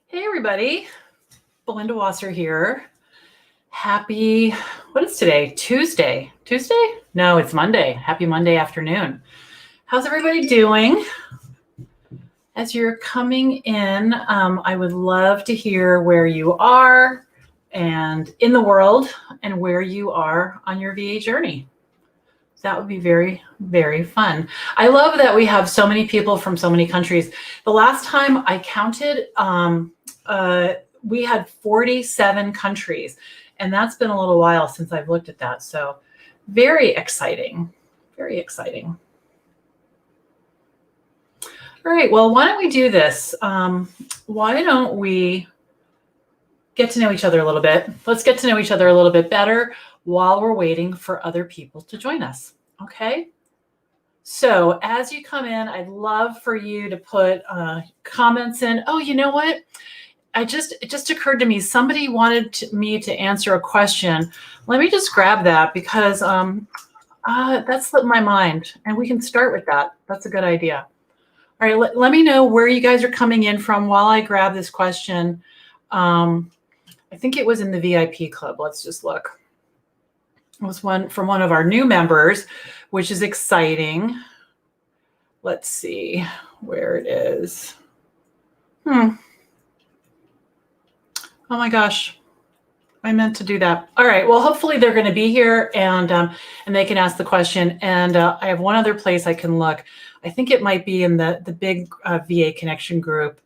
Hey everybody, Belinda Wasser here. Happy, what is today? Tuesday? No, it's Monday. Happy Monday afternoon. How's everybody doing? As you're coming in, I would love to hear where you are and in the world and where you are on your VA journey. That would be very, very fun. I love that we have so many people from so many countries. The last time I counted, we had 47 countries, and that's been a little while since I've looked at that. So very exciting, very exciting. All right, well, why don't we do this? Why don't we get to know each other a little bit? Let's get to know each other a little bit better while we're waiting for other people to join us, okay? So as you come in, I'd love for you to put comments in. Oh, you know what? It just occurred to me, somebody wanted me to answer a question. Let me just grab that because that slipped my mind, and we can start with that. That's a good idea. All right, let me know where you guys are coming in from while I grab this question. I think it was in the VIP club. Let's just look. It was one from one of our new members, which is exciting. Let's see where it is. Oh my gosh, I meant to do that. All right, well, hopefully they're going to be here and they can ask the question. And I have one other place I can look. I think it might be in the big VA connection group.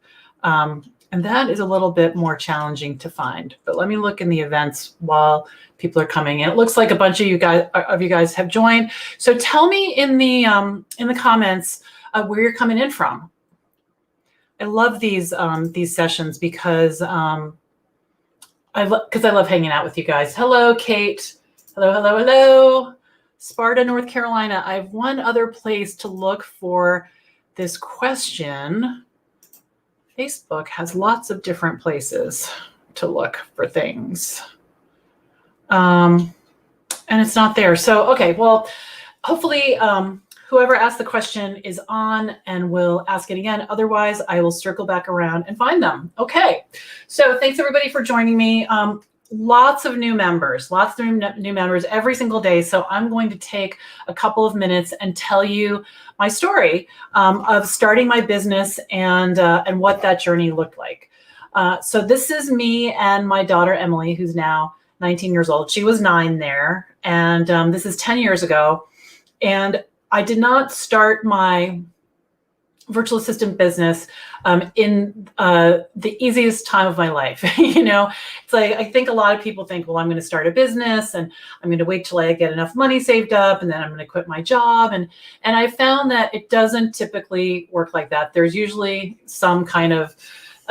And that is a little bit more challenging to find. But let me look in the events while people are coming in. It looks like a bunch of you guys have joined. So tell me in the comments where you're coming in from. I love these sessions because I love hanging out with you guys. Hello, Kate. Hello. Sparta, North Carolina. I have one other place to look for this question. Facebook has lots of different places to look for things. And it's not there. So, okay, well, hopefully whoever asked the question is on and will ask it again. Otherwise, I will circle back around and find them. Okay, so thanks everybody for joining me. Lots of new members every single day. So I'm going to take a couple of minutes and tell you my story of starting my business and what that journey looked like. So this is me and my daughter, Emily, who's now 19 years old. She was 9 there. And this is 10 years ago. And I did not start my virtual assistant business in the easiest time of my life. You know, it's like, I think a lot of people think, well, I'm going to start a business and I'm going to wait till I get enough money saved up and then I'm going to quit my job. And I found that it doesn't typically work like that. There's usually some kind of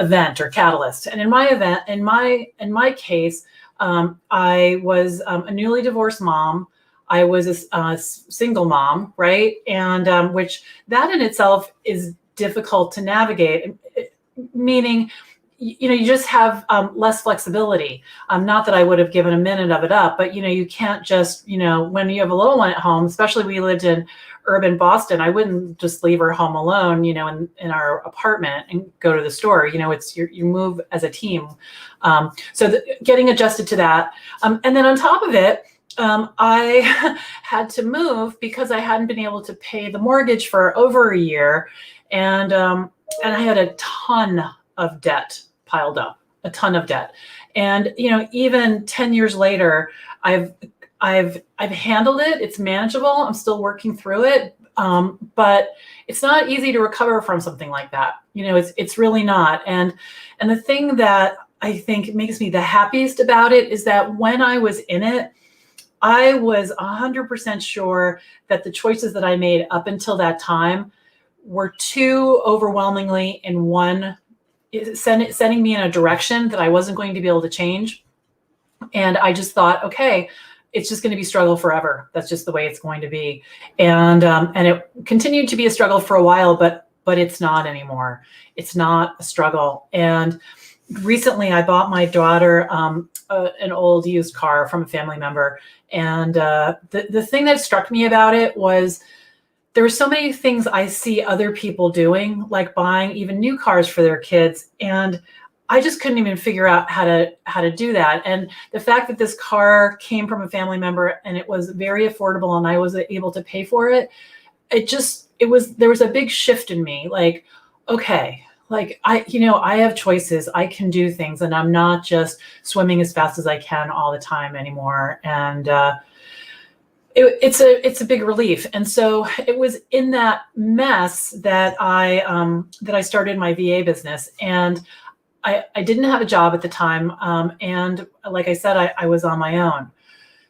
event or catalyst. And in my case, I was a newly divorced mom. I was a single mom, right? And which that in itself is difficult to navigate, meaning, you know, you just have less flexibility. Not that I would have given a minute of it up, but, you know, you can't just, you know, when you have a little one at home, especially we lived in urban Boston, I wouldn't just leave her home alone, you know, in our apartment and go to the store. You know, it's you move as a team. So getting adjusted to that. And then on top of it, I had to move because I hadn't been able to pay the mortgage for over a year. And I had a ton of debt piled up, a ton of debt. And, you know, even 10 years later, I've handled it. It's manageable. I'm still working through it. But it's not easy to recover from something like that. You know, it's really not. And the thing that I think makes me the happiest about it is that when I was in it, I was 100% sure that the choices that I made up until that time were too overwhelmingly in one, sending me in a direction that I wasn't going to be able to change. And I just thought, okay, it's just going to be struggle forever. That's just the way it's going to be. And it continued to be a struggle for a while, but it's not anymore. It's not a struggle. And recently I bought my daughter an old used car from a family member. And the thing that struck me about it was there were so many things I see other people doing, like buying even new cars for their kids. And I just couldn't even figure out how to do that. And the fact that this car came from a family member and it was very affordable and I was able to pay for it, there was a big shift in me. Like, okay, like I have choices. I can do things, and I'm not just swimming as fast as I can all the time anymore. And it's a big relief. And so it was in that mess that I started my VA business. And I didn't have a job at the time. And like I said, I was on my own.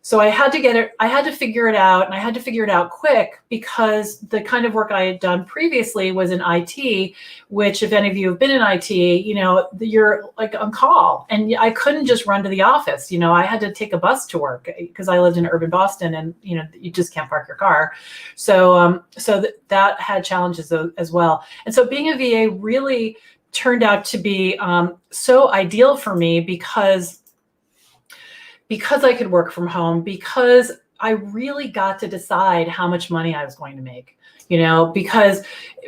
So I had to figure it out, and I had to figure it out quick, because the kind of work I had done previously was in IT, which, if any of you have been in IT, you're like on call, and I couldn't just run to the office. I had to take a bus to work because I lived in urban Boston, and you just can't park your car. So that had challenges as well. And so being a VA really turned out to be so ideal for me, because I could work from home, because I really got to decide how much money I was going to make, because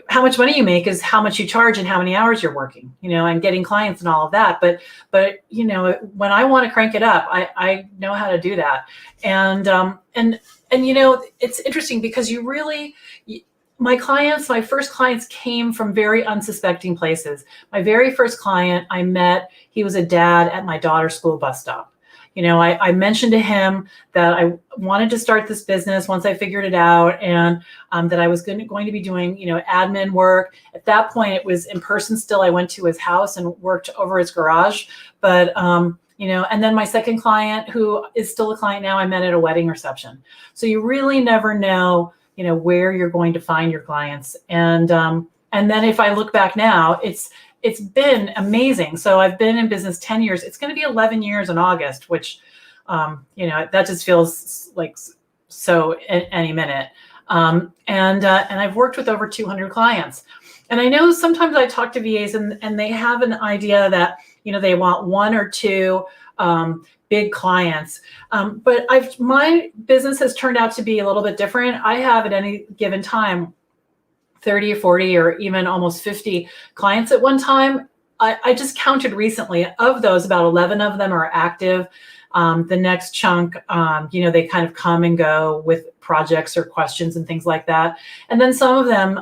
how much money you make is how much you charge and how many hours you're working, and getting clients and all of that. But when I want to crank it up, I know how to do that. And it's interesting, because my first clients came from very unsuspecting places. My very first client I met, he was a dad at my daughter's school bus stop. I mentioned to him that I wanted to start this business once I figured it out, and that I was going to be doing, admin work. At that point, it was in person still. I went to his house and worked over his garage. But, and then my second client, who is still a client now, I met at a wedding reception. So you really never know, where you're going to find your clients. And then if I look back now, it's been amazing. So I've been in business 10 years. It's going to be 11 years in August, which, that just feels like so any minute. And I've worked with over 200 clients. And I know sometimes I talk to VAs and they have an idea that, they want one or two big clients. But my business has turned out to be a little bit different. I have at any given time 30 or 40 or even almost 50 clients at one time. I just counted recently. Of those, about 11 of them are active. The next chunk, they kind of come and go with projects or questions and things like that. And then some of them,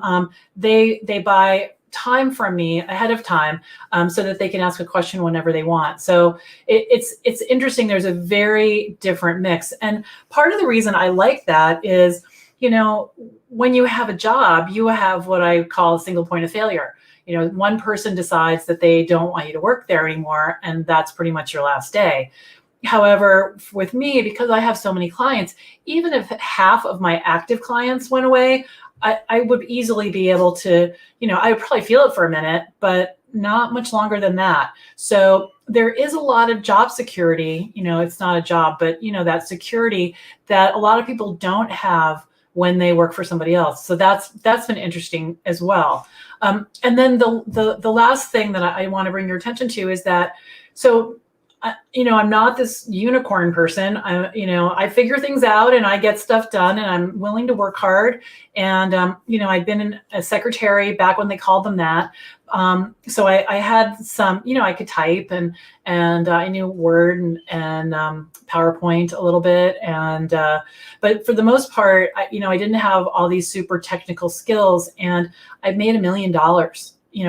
they buy time from me ahead of time, so that they can ask a question whenever they want. So it's interesting. There's a very different mix. And part of the reason I like that is, when you have a job, you have what I call a single point of failure. One person decides that they don't want you to work there anymore, and that's pretty much your last day. However, with me, because I have so many clients, even if half of my active clients went away, I would easily be able to, I would probably feel it for a minute, but not much longer than that. So there is a lot of job security. It's not a job, but that security that a lot of people don't have when they work for somebody else. So that's been interesting as well. And then the last thing that I want to bring your attention to is that, I'm not this unicorn person. I figure things out and I get stuff done, and I'm willing to work hard. And, I've been a secretary back when they called them that. So I had some, I could type and I knew Word and PowerPoint a little bit. And, but for the most part, I didn't have all these super technical skills, and I've made $1 million,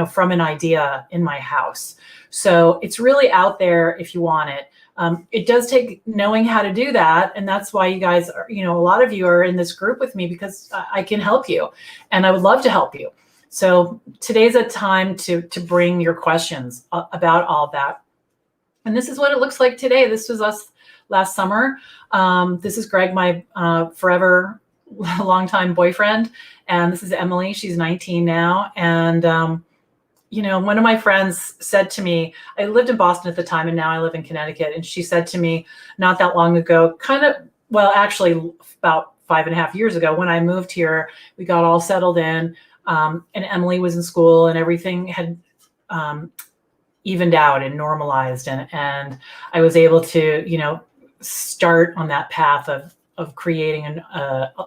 from an idea in my house. So it's really out there if you want it. It does take knowing how to do that. And that's why you guys are, a lot of you are in this group with me, because I can help you, and I would love to help you. So today's a time to bring your questions about all of that. And this is what it looks like today. This was us last summer. This is Greg, my forever longtime boyfriend. And this is Emily. She's 19 now. And, one of my friends said to me, I lived in Boston at the time, and now I live in Connecticut. And she said to me not that long ago, actually about 5.5 years ago, when I moved here, we got all settled in, and Emily was in school, and everything had evened out and normalized. And I was able to, start on that path of creating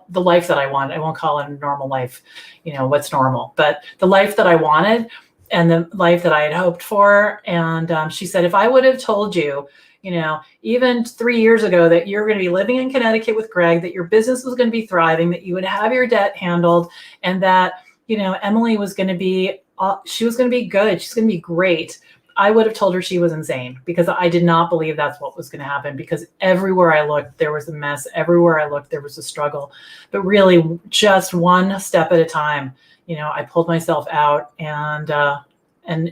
the life that I wanted. I won't call it a normal life, what's normal, but the life that I wanted. the life that I had hoped for. And she said, if I would have told you, even 3 years ago that you're going to be living in Connecticut with Greg, that your business was going to be thriving, that you would have your debt handled, and that, Emily was going to be, she was going to be good. She's going to be great. I would have told her she was insane, because I did not believe that's what was going to happen, because everywhere I looked, there was a mess. Everywhere I looked, there was a struggle. But really, just one step at a time, I pulled myself out. And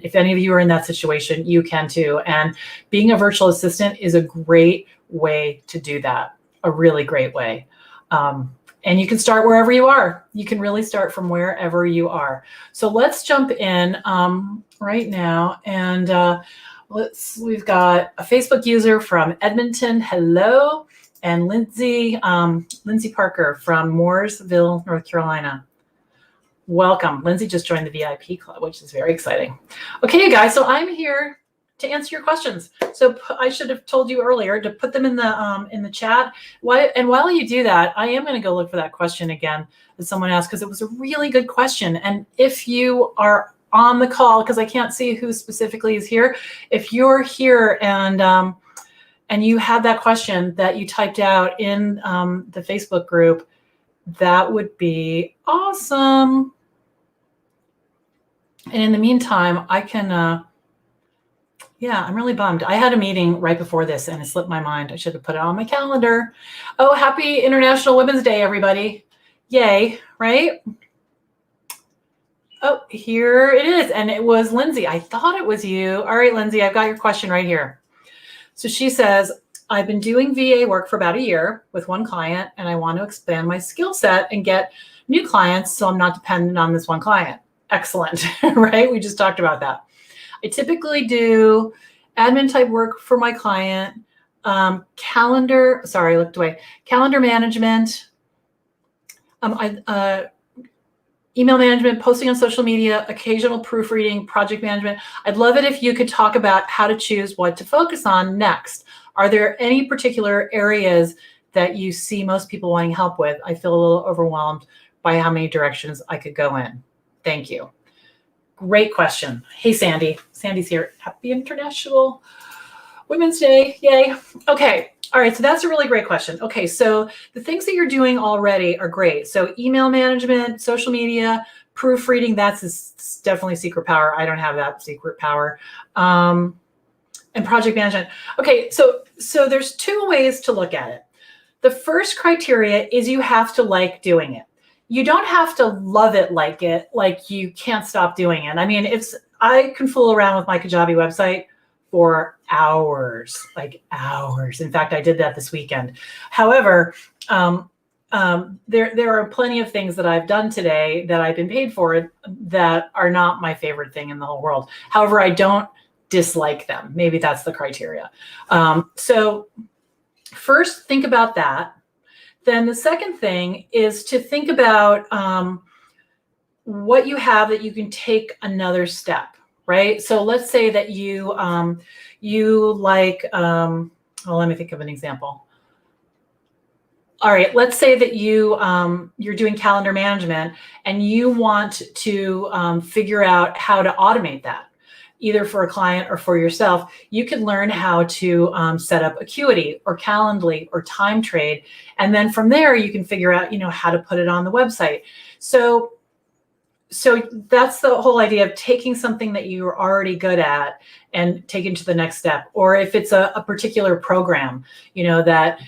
if any of you are in that situation, you can too. And being a virtual assistant is a great way to do that, a really great way. And you can start wherever you are. You can really start from wherever you are. So let's jump in right now. And we've got a Facebook user from Edmonton. Hello. And Lindsay Parker from Mooresville, North Carolina. Welcome. Lindsay just joined the VIP club, which is very exciting. Okay, you guys, so I'm here to answer your questions. So I should have told you earlier to put them in the chat. And while you do that, I am going to go look for that question again that someone asked, because it was a really good question. And if you are on the call, because I can't see who specifically is here, if you're here and you had that question that you typed out in the Facebook group, that would be awesome. And in the meantime, I can, yeah, I'm really bummed. I had a meeting right before this and it slipped my mind. I should have put it on my calendar. Oh, happy International Women's Day, everybody. Yay, right? Oh, here it is. And it was Lindsay. I thought it was you. All right, Lindsay, I've got your question right here. So she says, I've been doing VA work for about a year with one client, and I want to expand my skill set and get new clients so I'm not dependent on this one client. Excellent, right? We just talked about that. I typically do admin type work for my client, calendar management, email management, posting on social media, occasional proofreading, project management. I'd love it if you could talk about how to choose what to focus on next. Are there any particular areas that you see most people wanting help with? I feel a little overwhelmed by how many directions I could go in. Thank you. Great question. Hey, Sandy. Sandy's here. Happy International Women's Day. Yay. Okay. All right. So that's a really great question. Okay. So the things that you're doing already are great. So email management, social media, proofreading, that's definitely secret power. I don't have that secret power. And project management. Okay. So there's two ways to look at it. The first criteria is you have to like doing it. You don't have to love it, like you can't stop doing it. I mean, I can fool around with my Kajabi website for hours, like hours. In fact, I did that this weekend. However, there are plenty of things that I've done today that I've been paid for that are not my favorite thing in the whole world. However, I don't dislike them. Maybe that's the criteria. So first, think about that. Then the second thing is to think about what you have that you can take another step, right? So let's say that you like, well, let me think of an example. All right, let's say that you're doing calendar management and you want to figure out how to automate that, either for a client or for yourself. You can learn how to set up Acuity or Calendly or Time Trade. And then from there, you can figure out, how to put it on the website. So that's the whole idea of taking something that you're already good at and taking to the next step. Or if it's a particular program, that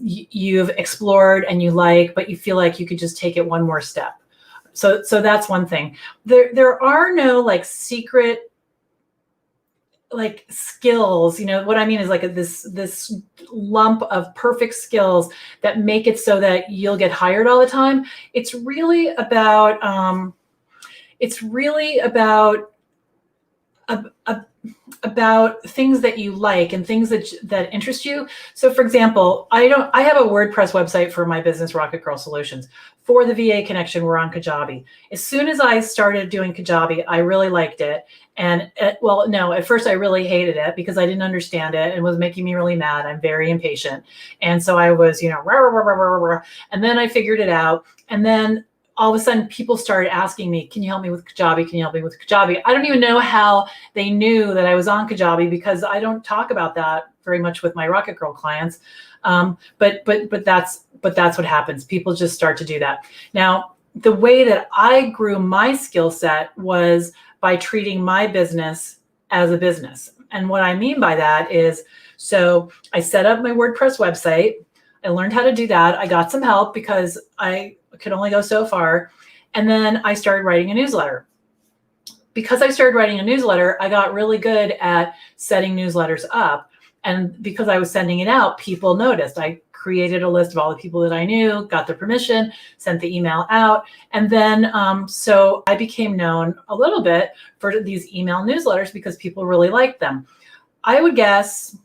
you've explored and you like, but you feel like you could just take it one more step. So that's one thing. There are no secret skills. What I mean is this lump of perfect skills that make it so that you'll get hired all the time. It's really about things that you like and things that interest you. So for example, I have a WordPress website for my business, Rocket Girl Solutions. For the VA connection, we're on Kajabi. As soon as I started doing Kajabi, I really liked it. And at first I really hated it because I didn't understand it and it was making me really mad. I'm very impatient. And so I was, rah, rah, rah, rah, rah, rah. And then I figured it out. And then all of a sudden people started asking me, can you help me with Kajabi? Can you help me with Kajabi? I don't even know how they knew that I was on Kajabi, because I don't talk about that very much with my Rocket Girl clients. But that's what happens. People just start to do that. Now, the way that I grew my skill set was by treating my business as a business. And what I mean by that is, so I set up my WordPress website. I learned how to do that. I got some help because I could only go so far. And then I started writing a newsletter. Because I started writing a newsletter, I got really good at setting newsletters up. And because I was sending it out, people noticed. I created a list of all the people that I knew, got their permission, sent the email out. And then, so I became known a little bit for these email newsletters because people really liked them. I would guess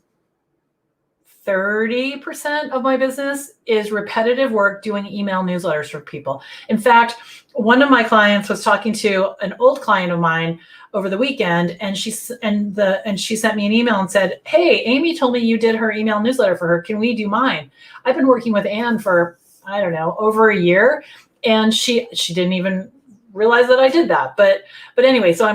30% of my business is repetitive work doing email newsletters for people. In fact, one of my clients was talking to an old client of mine over the weekend, and she sent me an email and said, hey, Amy told me you did her email newsletter for her. Can we do mine? I've been working with Anne for, I don't know, over a year, and she didn't even realize that I did that. But anyway, so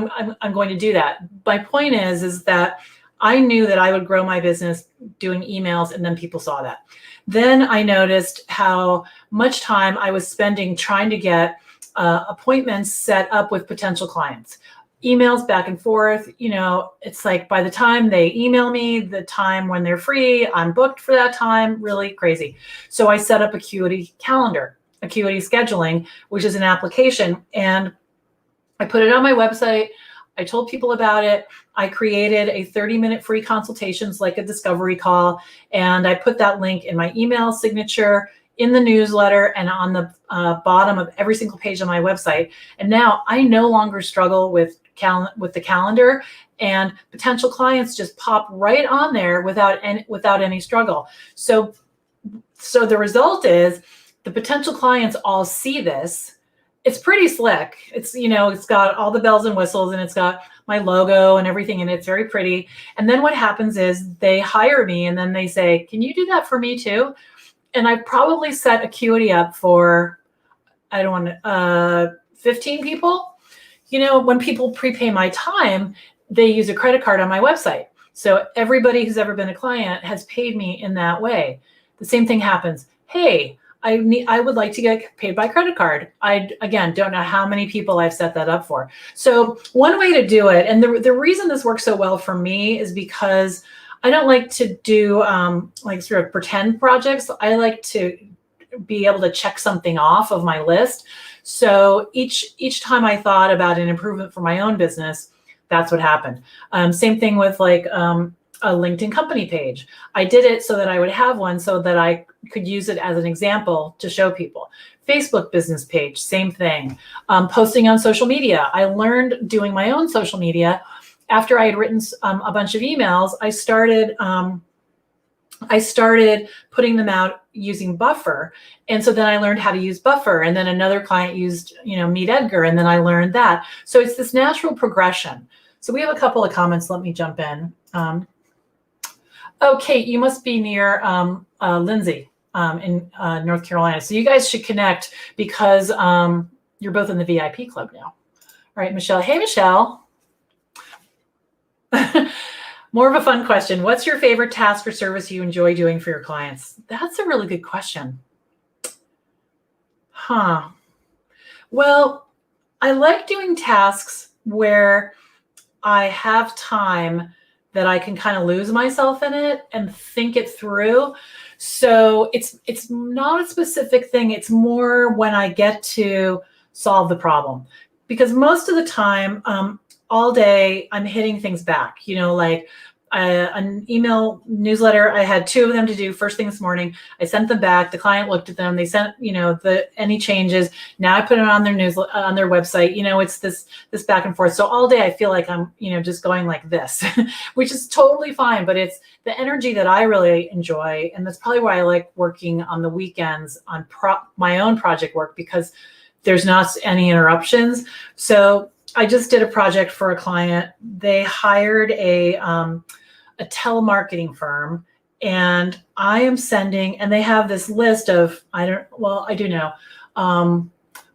I'm going to do that. My point is that I knew that I would grow my business doing emails, and then people saw that. Then I noticed how much time I was spending trying to get appointments set up with potential clients. Emails back and forth, it's like by the time they email me, the time when they're free, I'm booked for that time, really crazy. So I set up Acuity Calendar, Acuity Scheduling, which is an application, and I put it on my website. I told people about it. I created a 30-minute free consultations, like a discovery call, and I put that link in my email signature, in the newsletter, and on the bottom of every single page on my website. And now I no longer struggle with the calendar, and potential clients just pop right on there without any struggle. So the result is the potential clients all see this. It's pretty slick. It's got all the bells and whistles, and it's got my logo and everything, and it's very pretty. And then what happens is they hire me, and then they say, can you do that for me too? And I probably set Acuity up for, 15 people. When people prepay my time, they use a credit card on my website. So everybody who's ever been a client has paid me in that way. The same thing happens. Hey, I would like to get paid by credit card. I, again, don't know how many people I've set that up for. So one way to do it, and the reason this works so well for me is because I don't like to do like sort of pretend projects. I like to be able to check something off of my list. So each time I thought about an improvement for my own business, that's what happened. Same thing with like a LinkedIn company page. I did it so that I would have one so that I could use it as an example to show people. Facebook business page, same thing. Posting on social media. I learned doing my own social media. After I had written a bunch of emails, I started putting them out using Buffer. And so then I learned how to use Buffer. And then another client used, Meet Edgar. And then I learned that. So it's this natural progression. So we have a couple of comments. Let me jump in. Oh, Kate, you must be near Lindsay in North Carolina. So you guys should connect because you're both in the VIP club now. All right, Michelle. Hey, Michelle. More of a fun question. What's your favorite task or service you enjoy doing for your clients? That's a really good question. Well, I like doing tasks where I have time that I can kind of lose myself in it and think it through. So it's not a specific thing. It's more when I get to solve the problem. Because most of the time, all day, I'm hitting things back, like an email newsletter. I had 2 of them to do first thing this morning. I sent them back. The client looked at them. They sent, any changes. Now I put it on their on their website. It's this back and forth. So all day I feel like I'm, just going like this, which is totally fine. But it's the energy that I really enjoy. And that's probably why I like working on the weekends on my own project work, because there's not any interruptions. So I just did a project for a client. They hired a telemarketing firm, and I am sending, and they have this list of, I do know,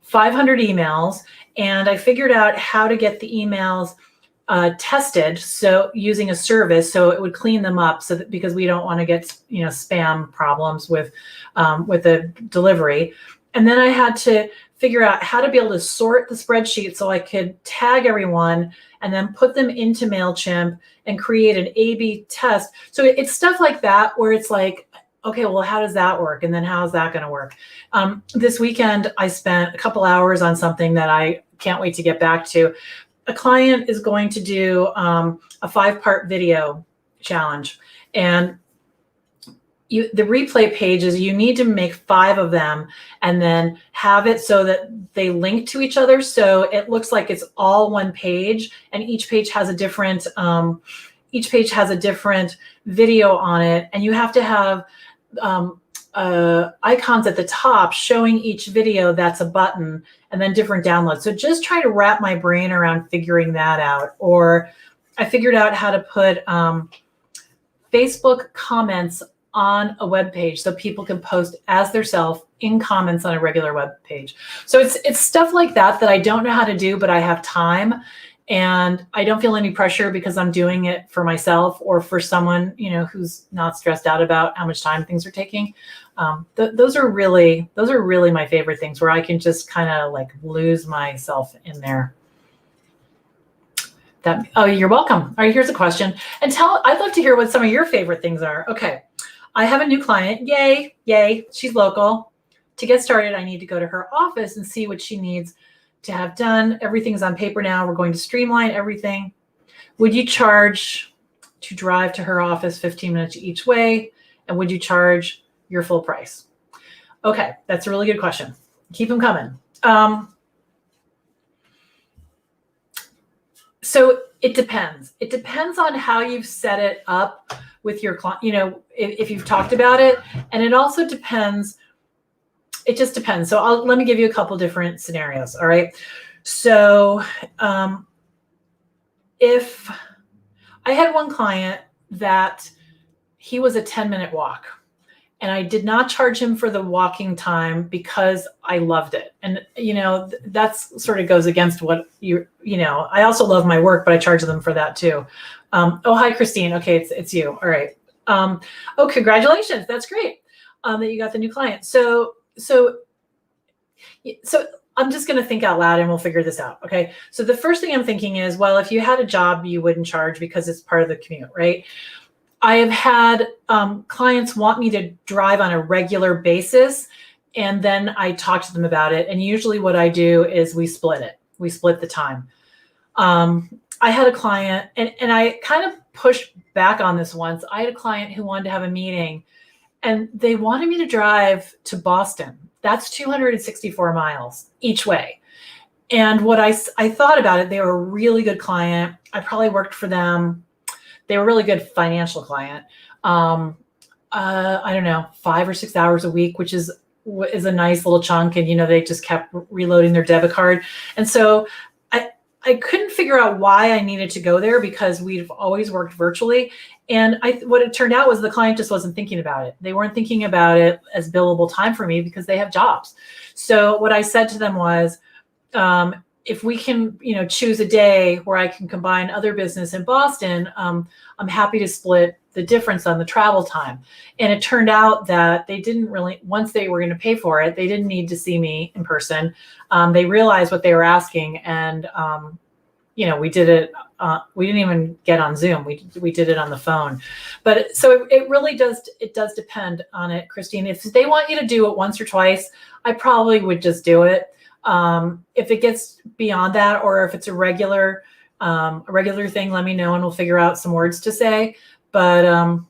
500 emails, and I figured out how to get the emails tested, so using a service, so it would clean them up, so that, because we don't want to get spam problems with the delivery. And then I had to figure out how to be able to sort the spreadsheet so I could tag everyone and then put them into MailChimp and create an A/B test. So it's stuff like that where it's like, okay, well, how does that work? And then how is that going to work? This weekend, I spent a couple hours on something that I can't wait to get back to. A client is going to do a 5-part video challenge. And the replay pages, you need to make 5 of them and then have it so that they link to each other. So it looks like it's all one page, and each page has a different video on it. And you have to have icons at the top showing each video that's a button, and then different downloads. So just try to wrap my brain around figuring that out. Or I figured out how to put Facebook comments on a web page so people can post as theirself in comments on a regular web page. So it's stuff like that that I don't know how to do, but I have time, and I don't feel any pressure because I'm doing it for myself or for someone who's not stressed out about how much time things are taking. Those are really my favorite things, where I can just kind of like lose myself in there. Oh, you're welcome. All right, here's a question. And I'd love to hear what some of your favorite things are. Okay. I have a new client. Yay, yay. She's local. To get started, I need to go to her office and see what she needs to have done. Everything's on paper now. We're going to streamline everything. Would you charge to drive to her office 15 minutes each way? And would you charge your full price? Okay, that's a really good question. Keep them coming. So it depends. It depends on how you've set it up with your client, if you've talked about it. And it also depends. It just depends. So let me give you a couple different scenarios. All right. So if I had one client that he was a 10-minute walk, and I did not charge him for the walking time because I loved it. And, that's sort of goes against what I also love my work, but I charge them for that too. Oh, hi, Christine. Okay. It's you. All right. Oh, congratulations. That's great. That you got the new client. So I'm just going to think out loud and we'll figure this out. Okay. So the first thing I'm thinking is, well, if you had a job, you wouldn't charge because it's part of the commute, right? I have had clients want me to drive on a regular basis, and then I talk to them about it. And usually what I do is we split it. We split the time. I had a client, and I kind of pushed back on this once. I had a client who wanted to have a meeting, and they wanted me to drive to Boston. That's 264 miles each way. And what I thought about it, they were a really good client. I probably worked for them. They were a really good financial client. I don't know, 5 or 6 hours a week, which is a nice little chunk. And, they just kept reloading their debit card. And so I couldn't figure out why I needed to go there, because we've always worked virtually. And what it turned out was the client just wasn't thinking about it. They weren't thinking about it as billable time for me because they have jobs. So what I said to them was, if we can, choose a day where I can combine other business in Boston, I'm happy to split the difference on the travel time. And it turned out that they didn't really, once they were going to pay for it, they didn't need to see me in person. They realized what they were asking, and we did it. We didn't even get on Zoom. We did it on the phone. But so it really does. It does depend on it, Christine. If they want you to do it once or twice, I probably would just do it. If it gets beyond that, or if it's a regular thing, let me know and we'll figure out some words to say. But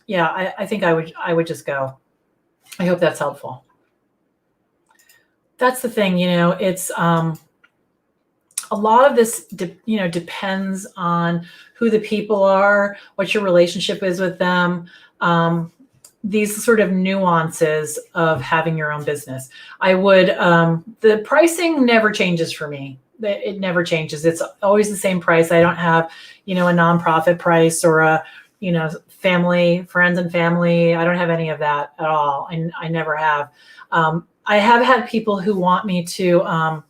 yeah, I think I would just go. I hope that's helpful. That's the thing, it's a lot of this, depends on who the people are, what your relationship is with them. These sort of nuances of having your own business. I would, the pricing never changes for me. It never changes. It's always the same price. I don't have, a nonprofit price or a, friends and family. I don't have any of that at all. I never have. I have had people who want me to,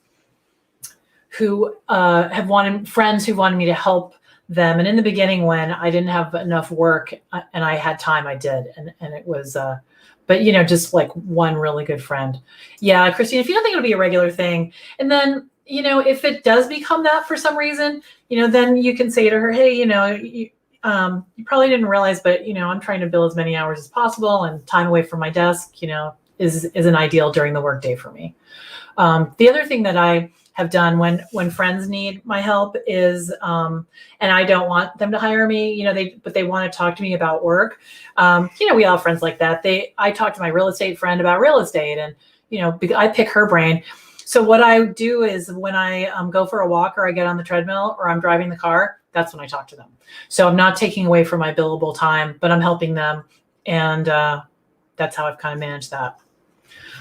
who have wanted friends who wanted me to help them. And in the beginning, when I didn't have enough work and I had time, I did. And it was, but just like one really good friend. Yeah, Christine, if you don't think it'll be a regular thing, and then, if it does become that for some reason, then you can say to her, hey, you probably didn't realize, but I'm trying to bill as many hours as possible, and time away from my desk, is an ideal during the workday for me. The other thing that I have done when friends need my help is, and I don't want them to hire me, but they want to talk to me about work. We all have friends like that. I talk to my real estate friend about real estate, and I pick her brain. So what I do is when I go for a walk, or I get on the treadmill, or I'm driving the car, that's when I talk to them. So I'm not taking away from my billable time, but I'm helping them, and that's how I've kind of managed that.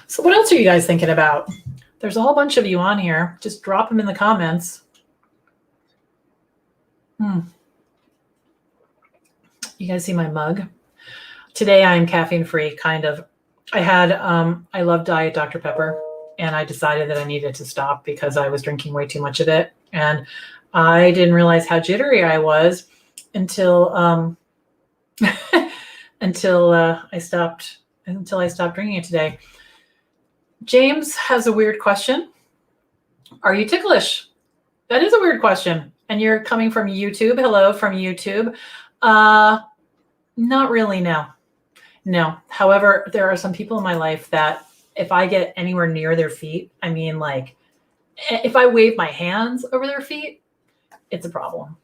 So what else are you guys thinking about? There's a whole bunch of you on here. Just drop them in the comments. You guys see my mug? Today I am caffeine free, kind of. I love Diet Dr. Pepper, and I decided that I needed to stop because I was drinking way too much of it. And I didn't realize how jittery I was until I stopped drinking it today. James has a weird question. Are you ticklish? That is a weird question. And you're coming from YouTube. Hello from YouTube. Not really, no. No. However, there are some people in my life that if I get anywhere near their feet, I mean, like, if I wave my hands over their feet, it's a problem.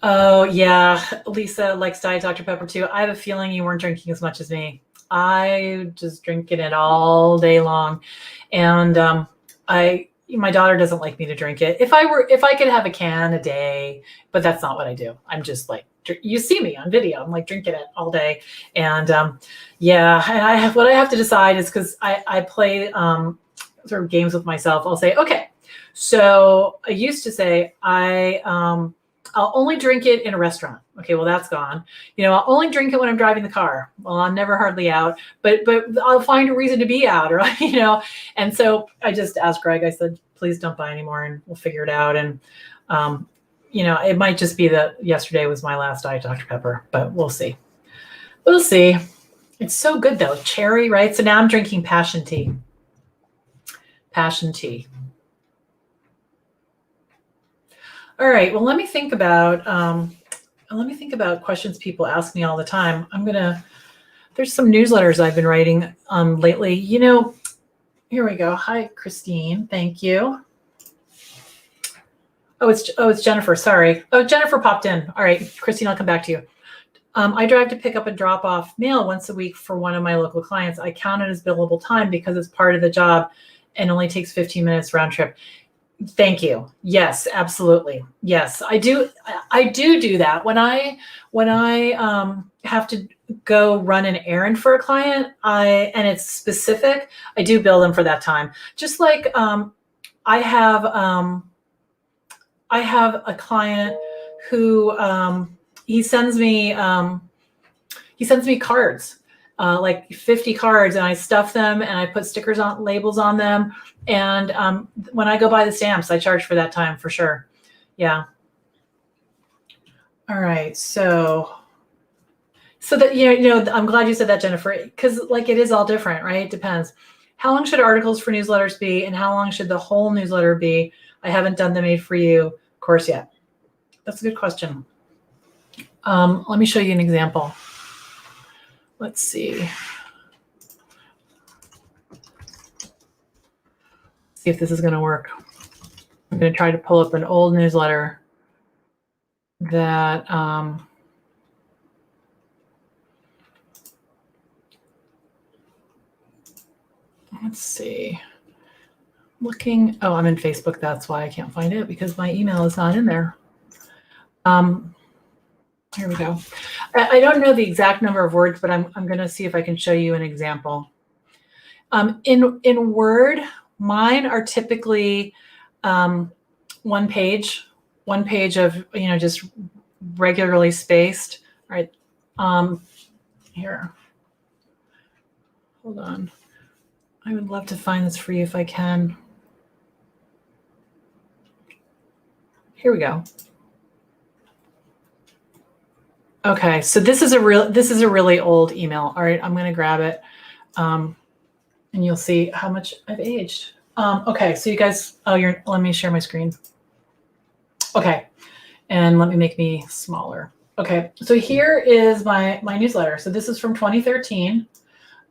Oh, yeah. Lisa likes Diet Dr. Pepper too. I have a feeling you weren't drinking as much as me. I just drinking it all day long. And my daughter doesn't like me to drink it. If I could have a can a day, but that's not what I do. I'm just like, you see me on video, I'm like drinking it all day. And yeah, and what I have to decide is, because I play sort of games with myself. I'll say, okay, so I used to say I'll only drink it in a restaurant. Okay, well, that's gone. I'll only drink it when I'm driving the car. Well, I'm never hardly out, but I'll find a reason to be out, or And so I just asked Greg. I said, please don't buy anymore, and we'll figure it out. And it might just be that yesterday was my last Diet Dr. Pepper, but we'll see. We'll see. It's so good though, cherry, right? So now I'm drinking passion tea. Passion tea. All right. Well, let me think about questions people ask me all the time. There's some newsletters I've been writing lately. Here we go. Hi, Christine. Thank you. Oh, it's Jennifer. Sorry. Oh, Jennifer popped in. All right, Christine, I'll come back to you. I drive to pick up and drop off mail once a week for one of my local clients. I count it as billable time because it's part of the job and only takes 15 minutes round trip. Thank you. Yes, absolutely. Yes, I do. I do that when I have to go run an errand for a client. And it's specific. I do bill them for that time. Just like I have a client who he sends me cards. Like 50 cards, and I stuff them and I put stickers on, labels on them. And when I go buy the stamps, I charge for that time for sure. Yeah. All right. So that, I'm glad you said that, Jennifer, because like it is all different, right? It depends. How long should articles for newsletters be, and how long should the whole newsletter be? I haven't done the Made for You course yet. That's a good question. Let me show you an example. Let's see. See if this is going to work. I'm going to try to pull up an old newsletter that let's see. Looking. Oh, I'm in Facebook. That's why I can't find it, because my email is not in there. Here we go. I don't know the exact number of words, but I'm going to see if I can show you an example. In Word, mine are typically one page of just regularly spaced. All right. Here. Hold on. I would love to find this for you if I can. Here we go. Okay, so this is a really old email. All right, I'm going to grab it, and you'll see how much I've aged. Okay, so you guys, let me share my screen. Okay, and let me make me smaller. Okay, so here is my newsletter. So this is from 2013,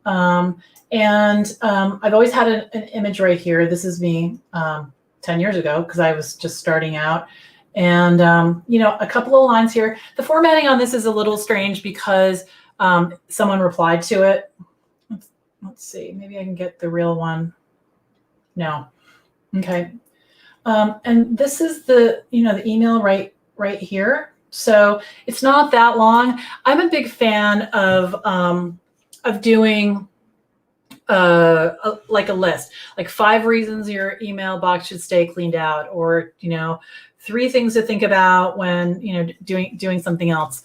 and I've always had an image right here. This is me 10 years ago because I was just starting out. And, a couple of lines here. The formatting on this is a little strange because someone replied to it. Let's see, maybe I can get the real one. No. Okay. And this is the email right here. So it's not that long. I'm a big fan of doing like a list, like 5 reasons your email box should stay cleaned out, or 3 things to think about when doing something else.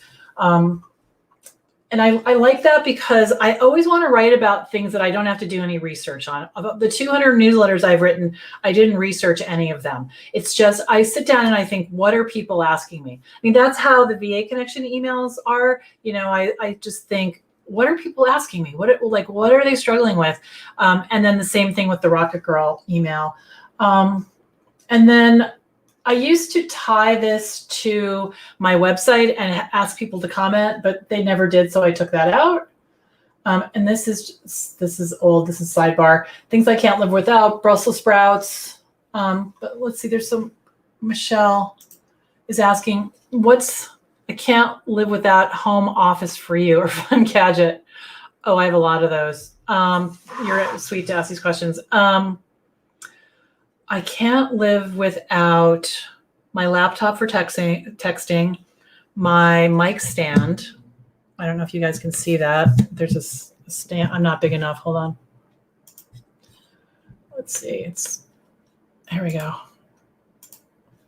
And I like that because I always want to write about things that I don't have to do any research on. Of the 200 newsletters I've written, I didn't research any of them. It's just I sit down and I think, what are people asking me? I mean, that's how the VA Connection emails are. I just think, what are people asking me? What are they struggling with? And then the same thing with the Rocket Girl email. And then I used to tie this to my website and ask people to comment, but they never did, so I took that out. And this is old. This is sidebar. Things I can't live without: Brussels sprouts. But let's see. There's some. Michelle is asking, I can't live without home office for you or fun gadget. Oh, I have a lot of those. You're sweet to ask these questions. I can't live without my laptop for texting, my mic stand. I don't know if you guys can see that. There's a stand. I'm not big enough. Hold on. Let's see. Here we go.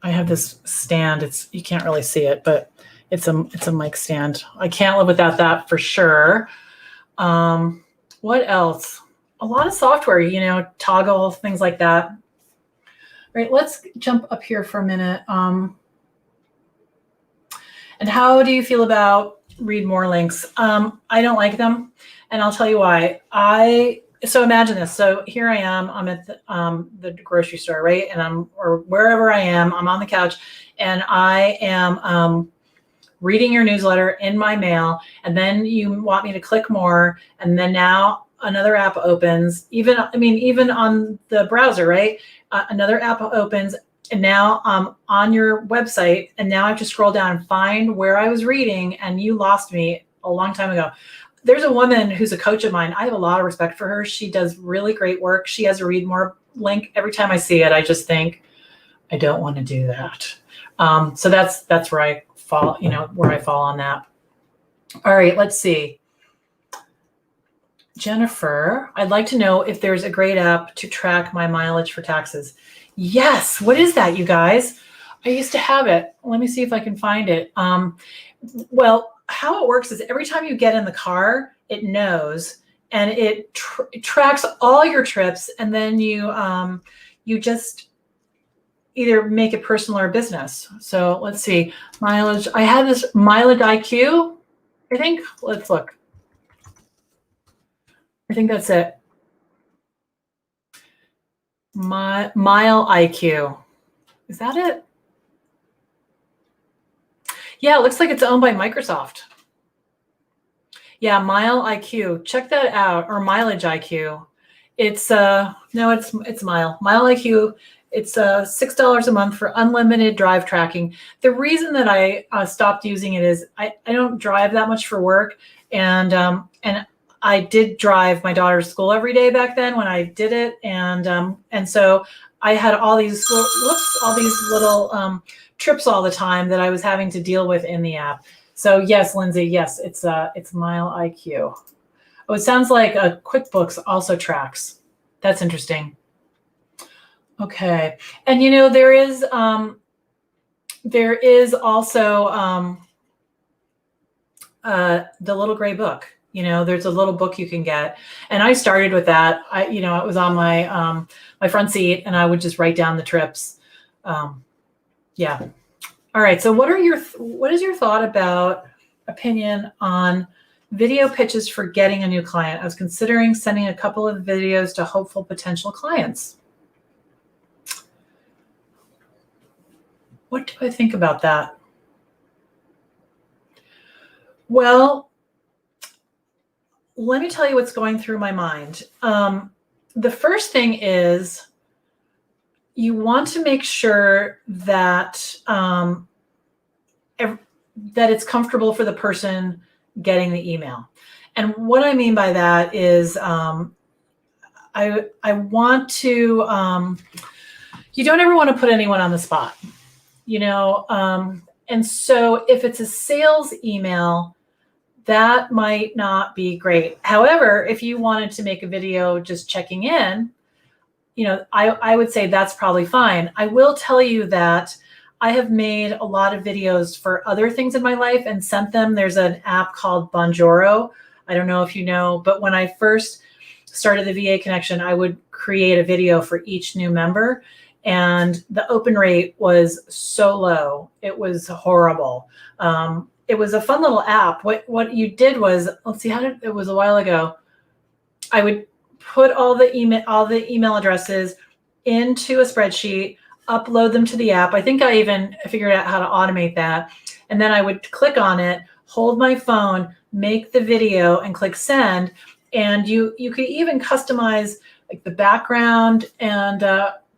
I have this stand. You can't really see it, but it's a mic stand. I can't live without that for sure. What else? A lot of software, Toggle, things like that. All right, let's jump up here for a minute. And how do you feel about read more links? I don't like them, and I'll tell you why. So imagine this. So here I am. I'm at the grocery store, right? And or wherever I am, I'm on the couch, and I am reading your newsletter in my mail, and then you want me to click more, and then now another app opens. Even on the browser, right? Another app opens, and now I'm on your website, and now I have to scroll down and find where I was reading, and you lost me a long time ago. There's a woman who's a coach of mine. I have a lot of respect for her. She does really great work. She has a read more link. Every time I see it, I just think, I don't want to do that. So that's where I fall, where I fall on that. All right, let's see. Jennifer, I'd like to know if there's a great app to track my mileage for taxes. Yes. What is that, you guys? I used to have it. Let me see if I can find it. Well, how it works is every time you get in the car, it knows, and it tracks all your trips, and then you just either make it personal or business. So let's see. Mileage. I had this Mileage IQ, I think. Let's look. I think that's it. Mile IQ. Is that it? Yeah, it looks like it's owned by Microsoft. Yeah, Mile IQ. Check that out, or Mileage IQ. It's no, it's Mile IQ. It's $6 a month for unlimited drive tracking. The reason that I stopped using it is I don't drive that much for work, and I did drive my daughter to school every day back then when I did it, and so I had all these little trips all the time that I was having to deal with in the app. So yes, Lindsay, yes, it's Mile IQ. Oh, it sounds like QuickBooks also tracks. That's interesting. Okay, and there is also the Little Gray Book. There's a little book you can get. And I started with that. It was on my my front seat, and I would just write down the trips. Yeah. All right. So what is your thought about opinion on video pitches for getting a new client? I was considering sending a couple of videos to hopeful potential clients. What do I think about that? Well, let me tell you what's going through my mind. The first thing is you want to make sure that that it's comfortable for the person getting the email. And what I mean by that is I want to, you don't ever want to put anyone on the spot, and so if it's a sales email, that might not be great. However, if you wanted to make a video just checking in, I would say that's probably fine. I will tell you that I have made a lot of videos for other things in my life and sent them. There's an app called Bonjoro. I don't know if you know, but when I first started the VA Connection, I would create a video for each new member, and the open rate was so low. It was horrible. It was a fun little app. What you did was, let's see, it was a while ago. I would put all the email addresses into a spreadsheet, upload them to the app. I think I even figured out how to automate that. And then I would click on it, hold my phone, make the video, and click send. And you could even customize like the background, and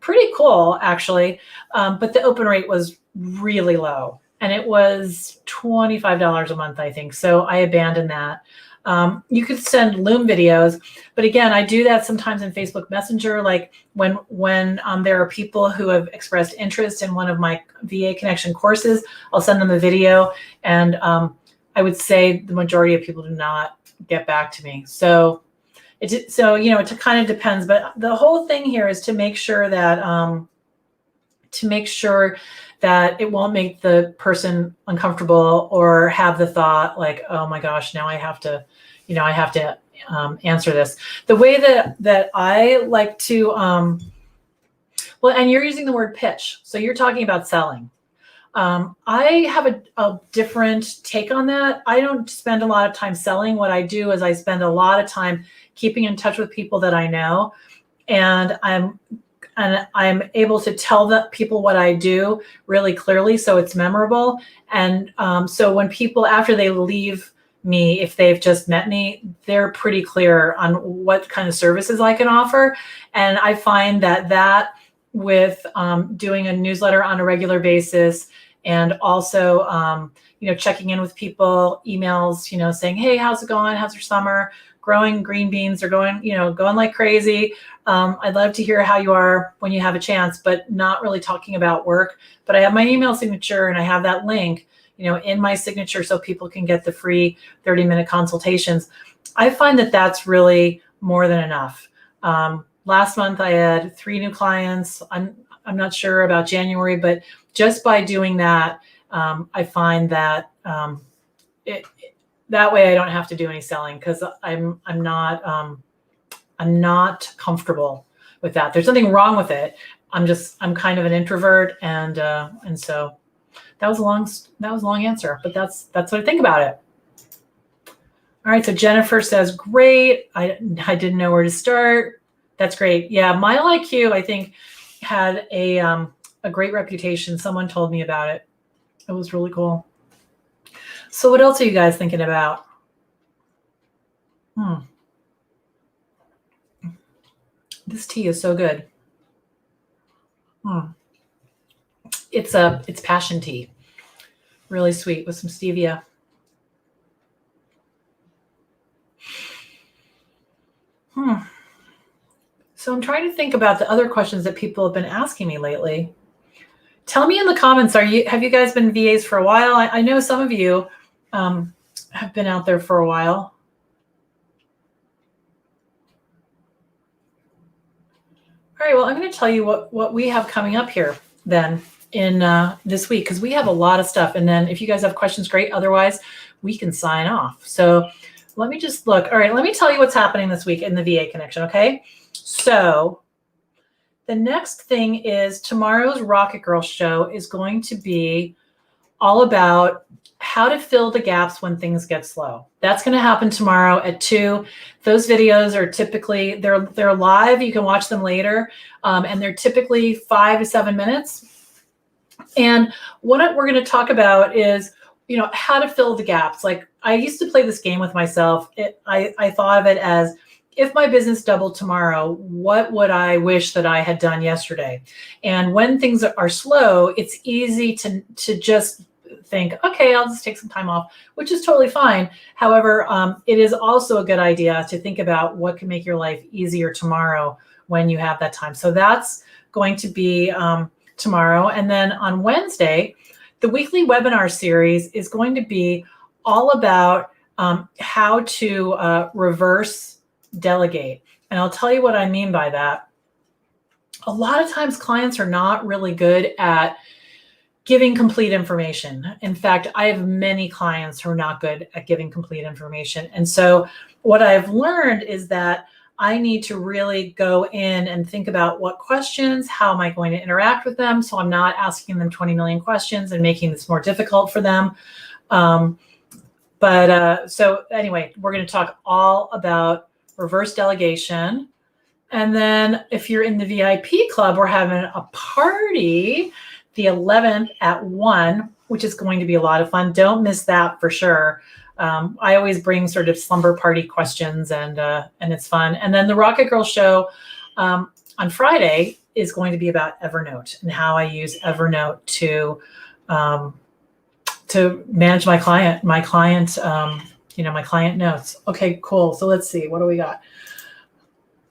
pretty cool actually. But the open rate was really low, and it was $25 a month, I think. So I abandoned that. You could send Loom videos, but again, I do that sometimes in Facebook Messenger. Like when there are people who have expressed interest in one of my VA Connection courses, I'll send them a video, and I would say the majority of people do not get back to me. So it kind of depends, but the whole thing here is to make sure that it won't make the person uncomfortable or have the thought like, oh my gosh, now I have to answer this. The way that I like to, well, and you're using the word pitch, so you're talking about selling. I have a different take on that. I don't spend a lot of time selling. What I do is I spend a lot of time keeping in touch with people that I know, and I'm able to tell the people what I do really clearly, so it's memorable. And so when people, after they leave me, if they've just met me, they're pretty clear on what kind of services I can offer. And I find that with doing a newsletter on a regular basis, and also checking in with people, emails, saying, hey, how's it going? How's your summer? Growing green beans are going like crazy. I'd love to hear how you are when you have a chance, but not really talking about work. But I have my email signature, and I have that link, in my signature, so people can get the free 30-minute consultations. I find that that's really more than enough. Last month I had 3 new clients. I'm not sure about January, but just by doing that, I find that that way I don't have to do any selling, because I'm not comfortable with that. There's nothing wrong with it. I'm kind of an introvert, and so that was a long answer, but that's what I think about it. All right, so Jennifer says, great. I didn't know where to start. That's great. Yeah, Mile IQ, I think, had a great reputation. Someone told me about it. It was really cool. So what else are you guys thinking about? This tea is so good. It's passion tea. Really sweet with some stevia. So I'm trying to think about the other questions that people have been asking me lately. Tell me in the comments, have you guys been VAs for a while? I know some of you have been out there for a while. All right, well, I'm going to tell you what we have coming up here then in this week, because we have a lot of stuff. And then if you guys have questions, great. Otherwise, we can sign off. So let me just look. All right, let me tell you what's happening this week in the VA connection, okay? So the next thing is tomorrow's Rocket Girl show is going to be all about how to fill the gaps when things get slow. That's going to happen tomorrow at 2. Those videos are typically, they're live. You can watch them later. And they're typically 5 to 7 minutes. And what we're going to talk about is, how to fill the gaps. Like, I used to play this game with myself. I thought of it as, if my business doubled tomorrow, what would I wish that I had done yesterday? And when things are slow, it's easy to just think, okay, I'll just take some time off, which is totally fine. However, it is also a good idea to think about what can make your life easier tomorrow when you have that time. So that's going to be tomorrow. And then on Wednesday, the weekly webinar series is going to be all about how to reverse delegate. And I'll tell you what I mean by that. A lot of times clients are not really good at giving complete information. In fact, I have many clients who are not good at giving complete information. And so what I've learned is that I need to really go in and think about what questions, how am I going to interact with them, so I'm not asking them 20 million questions and making this more difficult for them. So anyway, we're going to talk all about reverse delegation. And then if you're in the VIP club, we're having a party the 11th at 1, which is going to be a lot of fun. Don't miss that for sure. I always bring sort of slumber party questions, and it's fun. And then the Rocket Girl show on Friday is going to be about Evernote and how I use Evernote to manage my client notes. Okay, cool. So let's see, what do we got?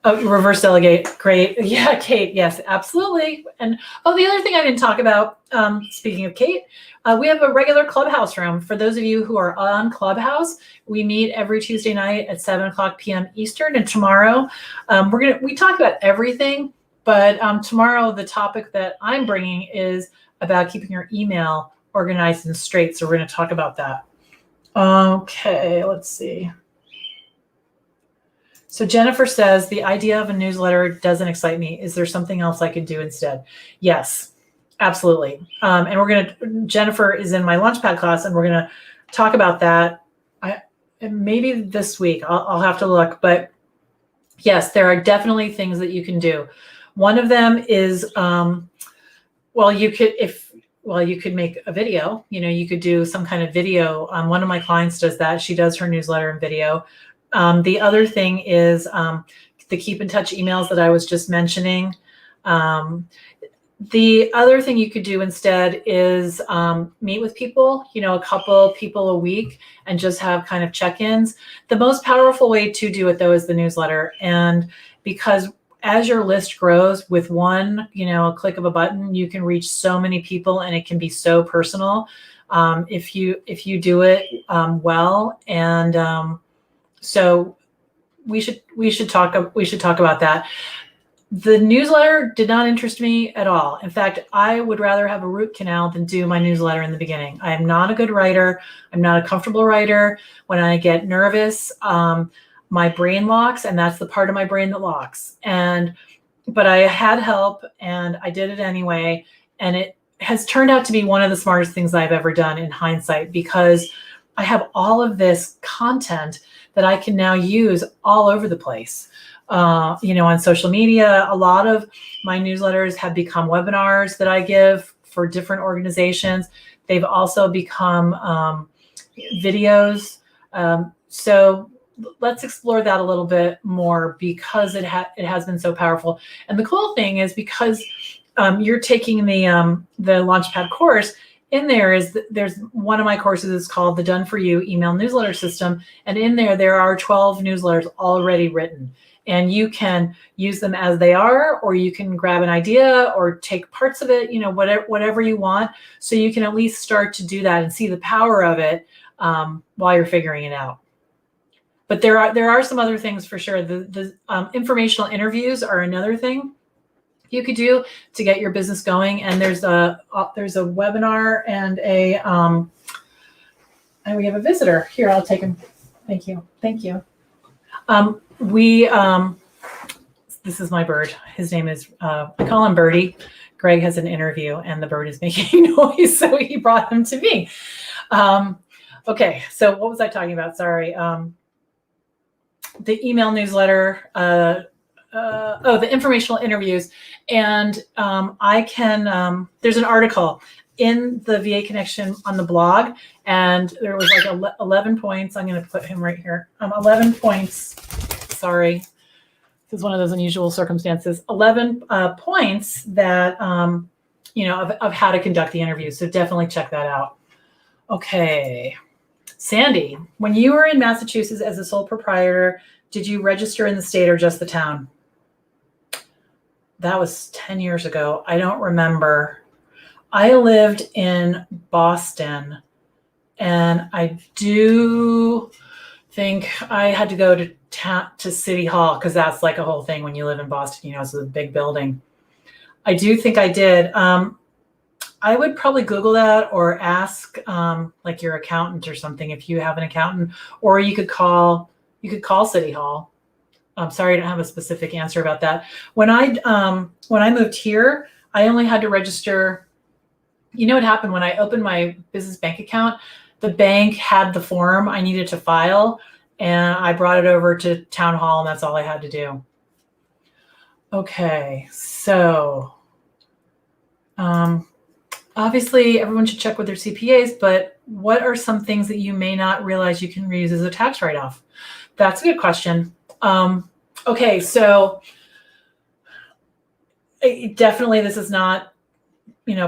Oh, reverse delegate. Great. Yeah, Kate. Yes, absolutely. And the other thing I didn't talk about, speaking of Kate, we have a regular Clubhouse room. For those of you who are on Clubhouse, we meet every Tuesday night at 7:00 p.m. Eastern. And tomorrow, we talk about everything, but tomorrow the topic that I'm bringing is about keeping your email organized and straight. So we're going to talk about that. Okay, let's see. So Jennifer says, the idea of a newsletter doesn't excite me. Is there something else I could do instead? Yes, absolutely. And Jennifer is in my Launchpad class, and we're going to talk about that. Maybe this week, I'll have to look. But yes, there are definitely things that you can do. One of them is, you could make a video. You could do some kind of video. One of my clients does that. She does her newsletter in video. The other thing is the keep in touch emails that I was just mentioning. The other thing you could do instead is meet with people, a couple people a week, and just have kind of check-ins. The most powerful way to do it, though, is the newsletter. And because as your list grows with one, a click of a button, you can reach so many people, and it can be so personal if you do it well. And so we should talk about that. The newsletter did not interest me at all. In fact, I would rather have a root canal than do my newsletter in the beginning. I am not a good writer. I'm not a comfortable writer. When I get nervous, my brain locks, and that's the part of my brain that locks. But I had help, and I did it anyway. And it has turned out to be one of the smartest things I've ever done in hindsight, because I have all of this content that I can now use all over the place. On social media, a lot of my newsletters have become webinars that I give for different organizations. They've also become videos. So let's explore that a little bit more, because it has been so powerful. And the cool thing is, because you're taking the Launchpad course, in there's one of my courses is called the Done For You Email Newsletter System. And in there are 12 newsletters already written. And you can use them as they are, or you can grab an idea or take parts of it, whatever you want. So you can at least start to do that and see the power of it while you're figuring it out. But there are some other things for sure. The informational interviews are another thing you could do to get your business going. And there's a webinar and we have a visitor here. I'll take him. Thank you. Thank you. We this is my bird. His name is, I call him Birdie. Greg has an interview and the bird is making noise, so he brought him to me. Okay, so what was I talking about? Sorry. The email newsletter, the informational interviews. And I can, there's an article in the VA Connection on the blog, and there was like 11 points. I'm going to put him right here. 11 points. Sorry. This is one of those unusual circumstances. 11 points that, of how to conduct the interview. So definitely check that out. Okay. Sandy, when you were in Massachusetts as a sole proprietor, did you register in the state or just the town? That was 10 years ago. I don't remember. I lived in Boston, and I do think I had to go to City Hall, because that's like a whole thing when you live in Boston, it's a big building. I do think I did. I would probably Google that or ask like your accountant or something if you have an accountant, or you could call City Hall. I'm sorry, I don't have a specific answer about that. When I moved here, I only had to register. You know what happened when I opened my business bank account? The bank had the form I needed to file, and I brought it over to town hall, and that's all I had to do. Okay, so obviously everyone should check with their CPAs, but what are some things that you may not realize you can reuse as a tax write-off? That's a good question. Okay, so definitely this is not,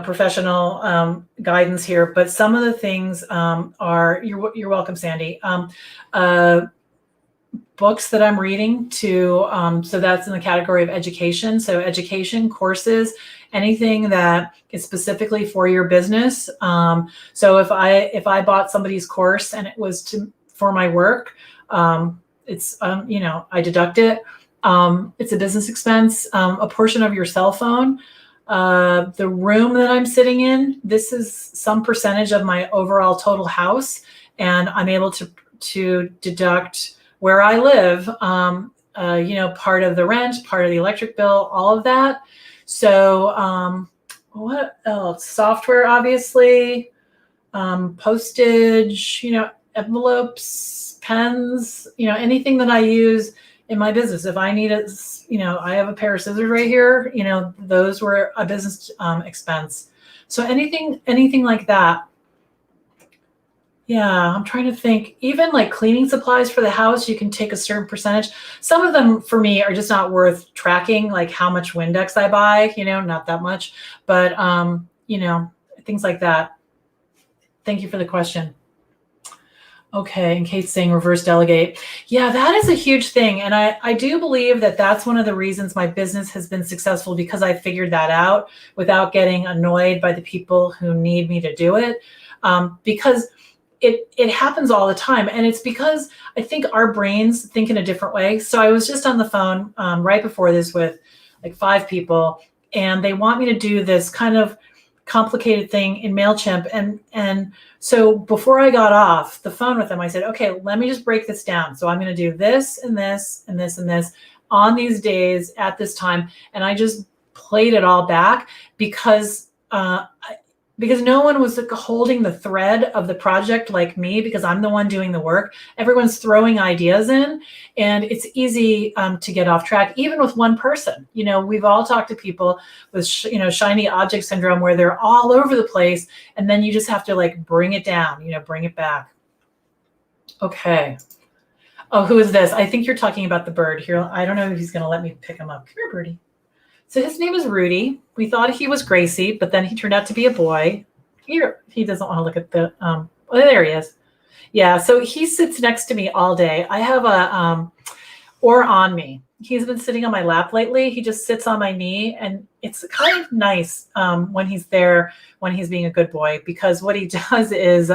professional guidance here, but some of the things are, you're welcome, Sandy. Books that I'm reading to, so that's in the category of education. So education, courses, anything that is specifically for your business. So if I bought somebody's course and it was for my work, it's, I deduct it. It's a business expense. A portion of your cell phone, the room that I'm sitting in, this is some percentage of my overall total house, and I'm able to deduct where I live, part of the rent, part of the electric bill, all of that. So what else? Software, obviously, postage, envelopes, pens, anything that I use in my business. If I need it, I have a pair of scissors right here, those were a business expense. So anything like that. Yeah, I'm trying to think. Even like cleaning supplies for the house, you can take a certain percentage. Some of them for me are just not worth tracking, like how much Windex I buy, not that much, but things like that. Thank you for the question. Okay, and Kate's saying reverse delegate. Yeah, that is a huge thing. And I do believe that that's one of the reasons my business has been successful, because I figured that out without getting annoyed by the people who need me to do it. Because it happens all the time. And it's because I think our brains think in a different way. So I was just on the phone right before this with like 5 people, and they want me to do this kind of complicated thing in MailChimp. And so before I got off the phone with them, I said, okay, let me just break this down. So I'm going to do this and this and this and this on these days at this time. And I just played it all back because no one was holding the thread of the project like me, because I'm the one doing the work. Everyone's throwing ideas in, and it's easy to get off track, even with one person. We've all talked to people with, shiny object syndrome, where they're all over the place, and then you just have to like bring it down, bring it back. Okay. Oh, who is this? I think you're talking about the bird here. I don't know if he's going to let me pick him up. Come here, birdie. So his name is Rudy. We thought he was Gracie, but then he turned out to be a boy. Here, he doesn't want to look at the, oh, there he is. Yeah, so he sits next to me all day. I have or on me. He's been sitting on my lap lately. He just sits on my knee, and it's kind of nice when he's there, when he's being a good boy, because what he does is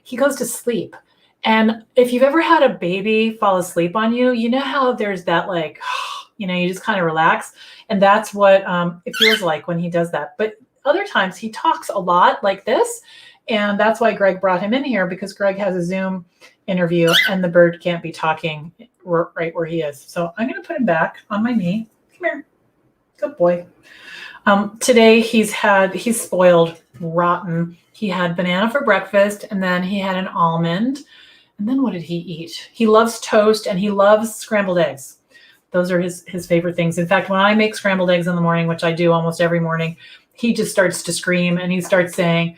he goes to sleep. And if you've ever had a baby fall asleep on you, you know how there's that like, you just kind of relax. And that's what it feels like when he does that. But other times he talks a lot like this, And that's why Greg brought him in here, because Greg has a Zoom interview and the bird can't be talking right where he is. So I'm going to put him back on my knee. Come here. Good boy. Today he's spoiled rotten. He had banana for breakfast, and then he had an almond. And then what did he eat? He loves toast and he loves scrambled eggs. Those are his favorite things. In fact, when I make scrambled eggs in the morning, which I do almost every morning, he just starts to scream and he starts saying,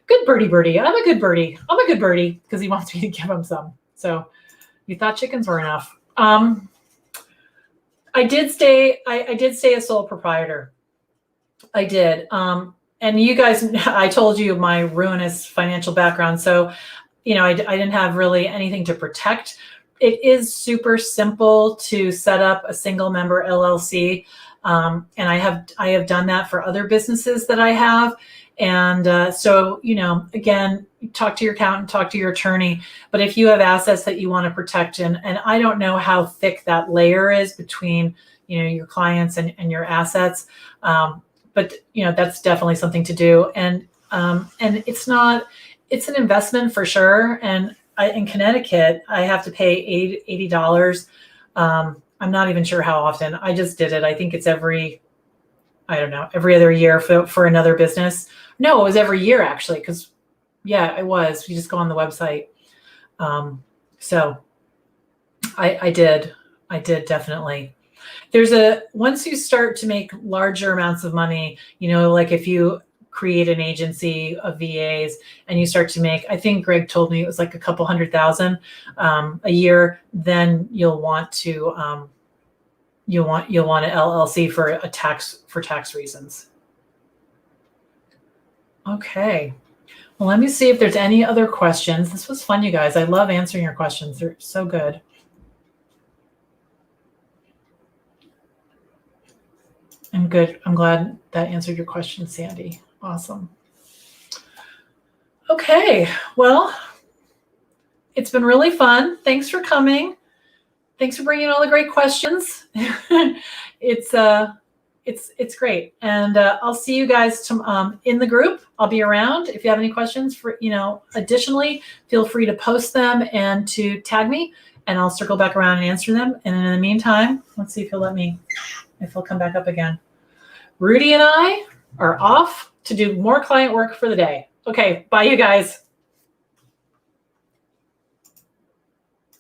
"Good birdie, birdie. I'm a good birdie. I'm a good birdie," because he wants me to give him some. So you thought chickens were enough. I did stay a sole proprietor. I did. And you guys, I told you my ruinous financial background. So, I didn't have really anything to protect. It is super simple to set up a single member LLC. And I have done that for other businesses that I have. And so, again, talk to your accountant, talk to your attorney. But if you have assets that you want to protect, and I don't know how thick that layer is between, your clients and your assets. But that's definitely something to do. And it's an investment for sure. And in Connecticut, I have to pay $80. I'm not even sure how often. I just did it. I think it's every other year for another business. No, it was every year actually, because it was. You just go on the website. So I did definitely. Once you start to make larger amounts of money, like if you create an agency of VAs and you start to make, I think Greg told me it was like a couple $100,000 a year, then you'll want to you'll want an LLC for tax reasons. Okay. Well, let me see if there's any other questions. This was fun, you guys. I love answering your questions. They're so good. I'm good. I'm glad that answered your question, Sandy. Awesome. Okay. Well, it's been really fun. Thanks for coming. Thanks for bringing all the great questions. It's great. And I'll see you guys in the group. I'll be around. If you have any questions additionally, feel free to post them and to tag me, and I'll circle back around and answer them. And in the meantime, let's see if he'll come back up again. Rudy and I are off to do more client work for the day. Okay, bye you guys.